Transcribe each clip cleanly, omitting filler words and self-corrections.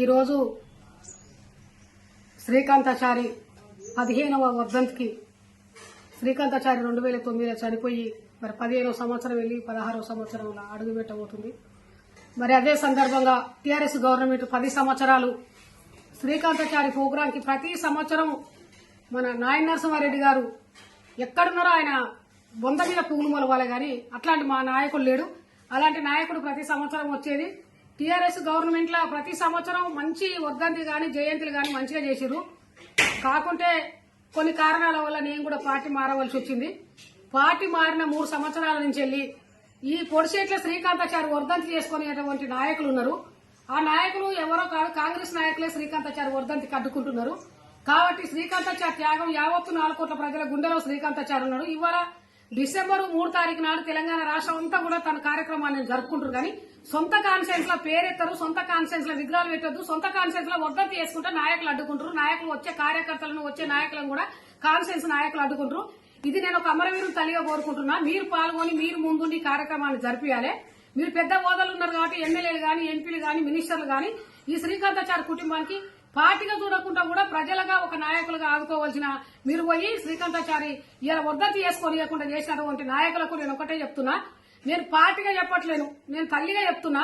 ఈరోజు శ్రీకాంతాచారి 15వ వర్ధంతికి శ్రీకాంతాచారి 2009లో చనిపోయి మరి 15వ సంవత్సరం వెళ్ళి 16వ సంవత్సరంలో అడుగుపెట్టబోతుంది. మరి అదే సందర్భంగా టీఆర్ఎస్ గవర్నమెంట్ 10 సంవత్సరాలు శ్రీకాంతాచారి ప్రోగ్రాంకి ప్రతి సంవత్సరం మన నాయన నరసింహారెడ్డి గారు ఎక్కడున్నారో ఆయన బొంద మీద పువ్వులు మొలవాలి కానీ అట్లాంటి మా నాయకుడు లేడు. అలాంటి నాయకుడు ప్రతి సంవత్సరం వచ్చేది. టీఆర్ఎస్ గవర్నమెంట్ లో ప్రతి సంవత్సరం మంచి వర్ధంతి గాని జయంతులు గాని మంచిగా చేసిరు. కాకుంటే కొన్ని కారణాల వల్ల నేను కూడా పార్టీ మారవలసి వచ్చింది. పార్టీ మారిన 3 సంవత్సరాల నుంచి వెళ్ళి ఈ పొడిశెట్ల శ్రీకాంతాచారి వర్ధంతి చేసుకునేటువంటి నాయకులు ఉన్నారు. ఆ నాయకులు ఎవరో కాదు, కాంగ్రెస్ నాయకులే శ్రీకాంతాచారి వర్ధంతికి అడ్డుకుంటున్నారు. కాబట్టి శ్రీకాంతాచారి త్యాగం యావత్తు 4 కోట్ల ప్రజల గుండెలో శ్రీకాంతాచారి ఉన్నాడు. ఇవాళ డిసెంబర్ 3 తారీఖు నాడు తెలంగాణ రాష్ట్రం అంతా కూడా తన కార్యక్రమాన్ని జరుపుకుంటారు. కానీ సొంత కాన్ఫరెన్స్ లో పేరెత్తారు, సొంత కాన్ఫరెన్స్ లో విగ్రహాలు పెట్టొద్దు, సొంత కాన్ఫరెన్స్ లో వర్ధంతి చేసుకుంటే నాయకులు అడ్డుకుంటారు. నాయకులు వచ్చే కార్యకర్తలను వచ్చే నాయకులను కూడా కాన్ఫరెన్స్ నాయకులు అడ్డుకుంటారు. ఇది నేను ఒక అమరవీరుని తల్లిగా కోరుకుంటున్నా. మీరు పాల్గొని మీరు ముందుండి కార్యక్రమాన్ని జరిపియాలి. మీరు పెద్ద హోదాలు ఉన్నారు కాబట్టి ఎమ్మెల్యేలు గాని ఎంపీలు గాని మినిస్టర్లు గాని ఈ శ్రీకాంతాచారి కుటుంబానికి పార్టీగా చూడకుండా కూడా ప్రజలుగా ఒక నాయకులుగా ఆదుకోవాల్సిన మీరు పోయి శ్రీకాంతాచారి ఇలా వర్ధంతి చేసుకోనియకుండా చేసినటువంటి నాయకులకు నేను ఒకటే చెప్తున్నా. నేను పార్టీగా చెప్పట్లేను, నేను తల్లిగా చెప్తున్నా.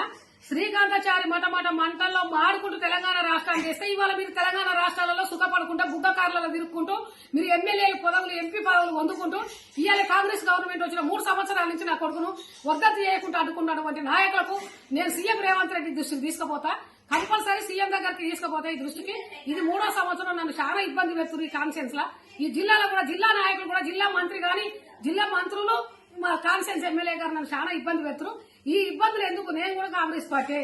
శ్రీకాంతాచారి మటమట మంటల్లో మాడుకుంటూ తెలంగాణ రాష్ట్రాన్ని చేస్తే ఇవాళ మీరు తెలంగాణ రాష్ట్రాలలో సుఖపడుకుంటూ బుగ్గకారులలో తిరుగుకుంటూ మీరు ఎమ్మెల్యేల పదవులు ఎంపీ పదవులు పొందుకుంటూ ఇవాళ కాంగ్రెస్ గవర్నమెంట్ వచ్చిన 3 సంవత్సరాల నుంచి నా కొడుకును వర్ధంతి చేయకుండా అడ్డుకున్నటువంటి నాయకులకు నేను సీఎం రేవంత్ రెడ్డి దృష్టికి తీసుకుపోతా. కంపల్సరీ సీఎం దగ్గరికి తీసుకుపోతే ఈ దృష్టికి ఇది 3వ సంవత్సరం నన్ను చాలా ఇబ్బంది పెడుతుంది. ఈ కాన్ఫరెన్స్ లా ఈ జిల్లాలో కూడా జిల్లా నాయకులు కూడా జిల్లా మంత్రి గాని జిల్లా మంత్రులు మా కాన్ఫరెన్స్ ఎమ్మెల్యే గారు నన్ను చాలా ఇబ్బంది పెడుతున్నారు. ఈ ఇబ్బందులు ఎందుకు? నేను కూడా కాంగ్రెస్ పార్టీ,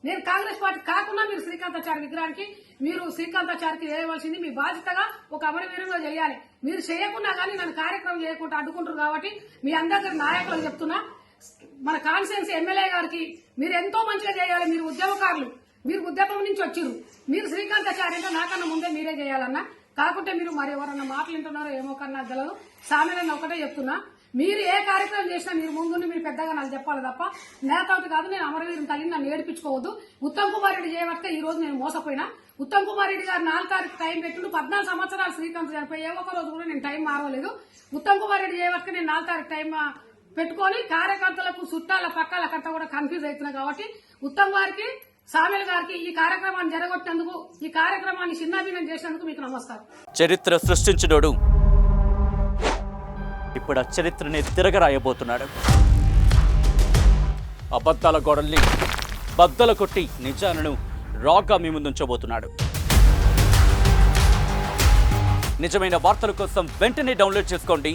నేను కాంగ్రెస్ పార్టీ కాకుండా మీరు శ్రీకాంతాచారి విగ్రహానికి మీరు శ్రీకాంతాచారికి వేయవలసింది మీ బాధ్యతగా ఒక అమరవీరంగా చేయాలి. మీరు చేయకుండా గానీ నన్ను కార్యక్రమం చేయకుండా అడ్డుకుంటారు. కాబట్టి మీ అందరి నాయకులకు చెప్తున్నా, మన కాన్ఫరెన్స్ ఎమ్మెల్యే గారికి మీరు ఎంతో మంచిగా చేయాలి. మీరు ఉద్యమకారులు, మీరు ఉద్యమం నుంచి వచ్చిర్రు. మీరు శ్రీకాంతాచారి అంటే నాకన్నా ముందే మీరే చేయాలన్నా. కాకుంటే మీరు మరి ఎవరన్నా మాటలు వింటున్నారో ఏమో కన్నా గలదు. సామెలను ఒకటే చెప్తున్నా, మీరు ఏ కార్యక్రమం చేసినా మీరు ముందుండి మీరు పెద్దగా నాకు చెప్పాలి తప్ప నేతవుటి కాదు. నేను అమరవీరుని తల్లిని నన్ను ఏడిపించుకోవద్దు. ఉత్తమ్ కుమార్ రెడ్డి చేయబట్టే ఈ రోజు నేను మోసపోయినా. ఉత్తమ్ కుమార్ రెడ్డి గారు 4 తారీఖు టైం పెట్టిండు. 14 సంవత్సరాలు శ్రీకాంత్ చనిపోయి ఏ ఒక్క రోజు కూడా నేను టైం మారవలేదు. ఉత్తమ్ కుమార్ రెడ్డి చేయబట్టే నేను 4 తారీఖు టైం పెట్టుకొని కార్యకర్తలకు చుట్టాల పక్కలకంతా కూడా కన్ఫ్యూజ్ అవుతున్నా. కాబట్టి ఉత్తమ్ గారికి సామెల్ గారికి ఈ కార్యక్రమాన్ని జరగొట్టినందుకు, ఈ కార్యక్రమాన్ని చిన్నాభిన్నం చేసినందుకు మీకు నమస్కారం. చరిత్ర సృష్టించినోడు ఇప్పుడు ఆ చరిత్రని తిరగరాయబోతున్నాడు. అబద్ధాల గోడల్ని బద్దలు కొట్టి నిజాలను రాగా మీ ముందుంచబోతున్నాడు. నిజమైన వార్తల కోసం వెంటనే డౌన్లోడ్ చేసుకోండి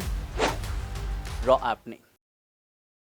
రా యాప్ని.